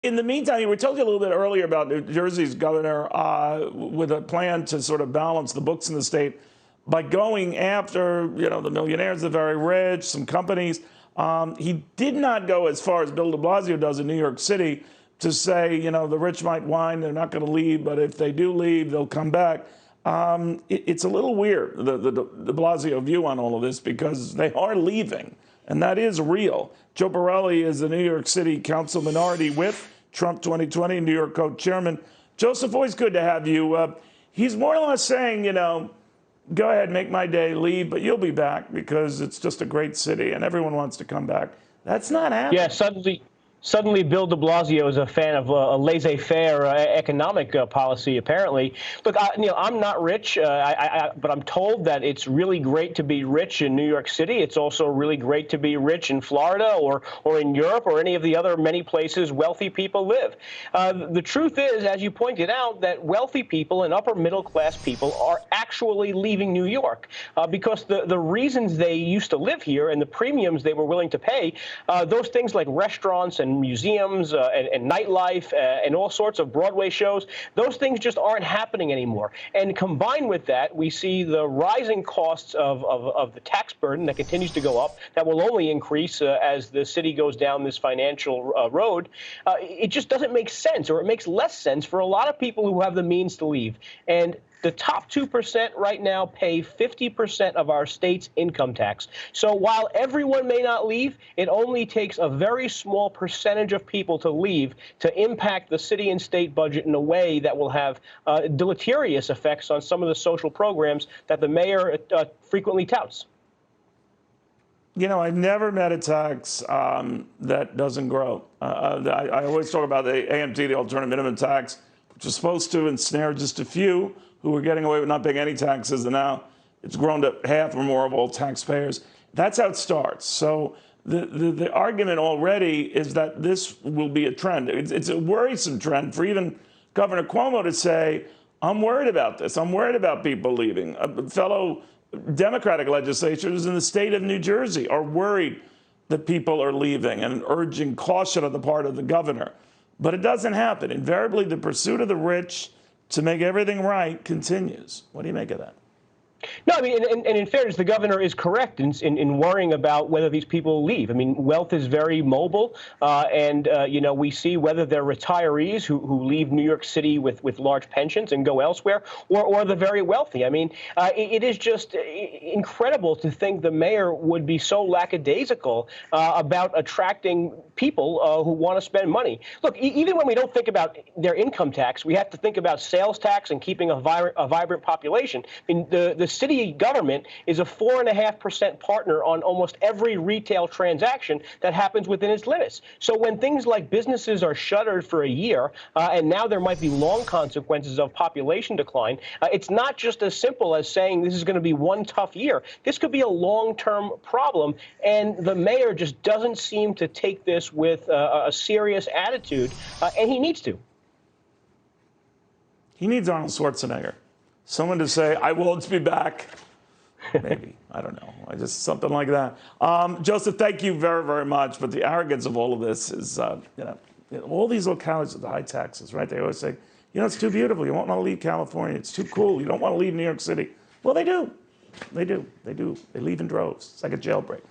in the meantime, we told you a little bit earlier about New Jersey's governor with a plan to sort of balance the books in the state by going after, the millionaires, the very rich, some companies. He did not go as far as Bill de Blasio does in New York City to say, the rich might whine, they're not going to leave, but if they do leave, they'll come back. It's a little weird, the de Blasio view on all of this, because they are leaving, and that is real. Joe Borelli is the New York City Council minority whip, Trump 2020, New York co-chairman. Joseph, always good to have you. He's more or less saying, go ahead, make my day, leave, but you'll be back because it's just a great city and everyone wants to come back. That's not happening. Yeah, suddenly Bill de Blasio is a fan of a laissez-faire economic policy, apparently. Look, I'm not rich, but I'm told that it's really great to be rich in New York City. It's also really great to be rich in Florida or in Europe or any of the other many places wealthy people live. The truth is, as you pointed out, that wealthy people and upper middle class people are actually leaving New York because the reasons they used to live here and the premiums they were willing to pay, those things like restaurants and museums and nightlife and all sorts of Broadway shows, those things just aren't happening anymore. And combined with that, we see the rising costs of the tax burden that continues to go up, that will only increase as the city goes down this financial road. It just doesn't make sense, or it makes less sense for a lot of people who have the means to leave. And the top 2% right now pay 50% of our state's income tax. So while everyone may not leave, it only takes a very small percentage of people to leave to impact the city and state budget in a way that will have deleterious effects on some of the social programs that the mayor frequently touts. I've never met a tax that doesn't grow. I always talk about the AMT, the alternative minimum tax, which is supposed to ensnare just a few who were getting away with not paying any taxes, and now it's grown to half or more of all taxpayers. That's how it starts. So the argument already is that this will be a trend. It's a worrisome trend for even Governor Cuomo to say, I'm worried about this. I'm worried about people leaving. Fellow Democratic legislators in the state of New Jersey are worried that people are leaving and urging caution on the part of the governor. But it doesn't happen. Invariably, the pursuit of the rich to make everything right continues. What do you make of that? No, I mean, and in fairness, the governor is correct in worrying about whether these people leave. I mean, wealth is very mobile, and we see whether they're retirees who leave New York City with large pensions and go elsewhere, or the very wealthy. I mean, it is just incredible to think the mayor would be so lackadaisical about attracting people who want to spend money. Look, even when we don't think about their income tax, we have to think about sales tax and keeping a vibrant population. I mean, the city government is a 4.5% partner on almost every retail transaction that happens within its limits. So when things like businesses are shuttered for a year, and now there might be long consequences of population decline, it's not just as simple as saying this is going to be one tough year. This could be a long-term problem, and the mayor just doesn't seem to take this with a serious attitude, and he needs to. He needs Arnold Schwarzenegger. Someone to say, I won't be back. Maybe. I don't know. Something like that. Joseph, thank you very, very much. But the arrogance of all of this is, all these localities with the high taxes, right? They always say, it's too beautiful. You won't want to leave California. It's too cool. You don't want to leave New York City. Well, they do. They do. They do. They leave in droves. It's like a jailbreak.